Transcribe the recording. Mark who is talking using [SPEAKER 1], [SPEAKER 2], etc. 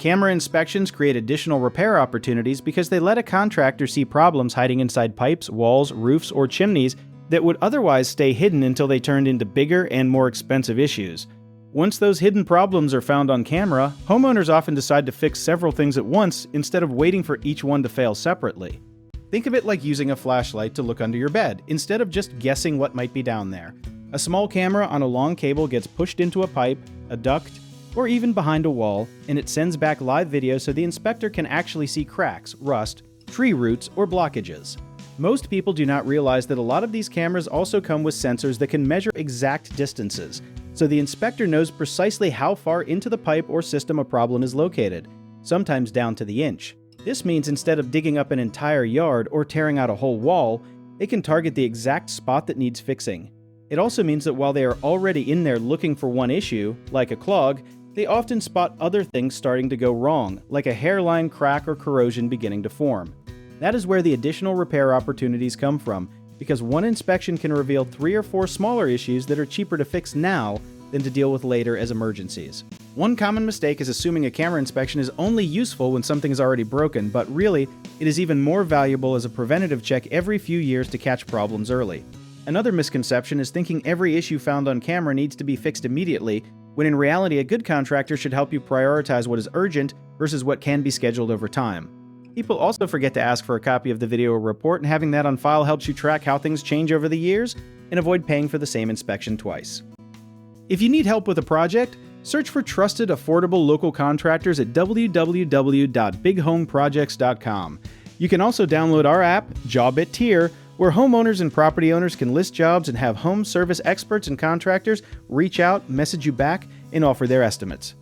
[SPEAKER 1] Camera inspections create additional repair opportunities because they let a contractor see problems hiding inside pipes, walls, roofs, or chimneys that would otherwise stay hidden until they turned into bigger and more expensive issues. Once those hidden problems are found on camera, homeowners often decide to fix several things at once instead of waiting for each one to fail separately. Think of it like using a flashlight to look under your bed, instead of just guessing what might be down there. A small camera on a long cable gets pushed into a pipe, a duct, or even behind a wall, and it sends back live video so the inspector can actually see cracks, rust, tree roots, or blockages. Most people do not realize that a lot of these cameras also come with sensors that can measure exact distances, so the inspector knows precisely how far into the pipe or system a problem is located, sometimes down to the inch. This means instead of digging up an entire yard or tearing out a whole wall, it can target the exact spot that needs fixing. It also means that while they are already in there looking for one issue, like a clog, they often spot other things starting to go wrong, like a hairline crack or corrosion beginning to form. That is where the additional repair opportunities come from, because one inspection can reveal 3 or 4 smaller issues that are cheaper to fix now than to deal with later as emergencies. One common mistake is assuming a camera inspection is only useful when something is already broken, but really, it is even more valuable as a preventative check every few years to catch problems early. Another misconception is thinking every issue found on camera needs to be fixed immediately, when in reality a good contractor should help you prioritize what is urgent versus what can be scheduled over time. People also forget to ask for a copy of the video or report, and having that on file helps you track how things change over the years and avoid paying for the same inspection twice. If you need help with a project, search for trusted, affordable local contractors at www.bighomeprojects.com. You can also download our app, Job It Tier, where homeowners and property owners can list jobs and have home service experts and contractors reach out, message you back, and offer their estimates.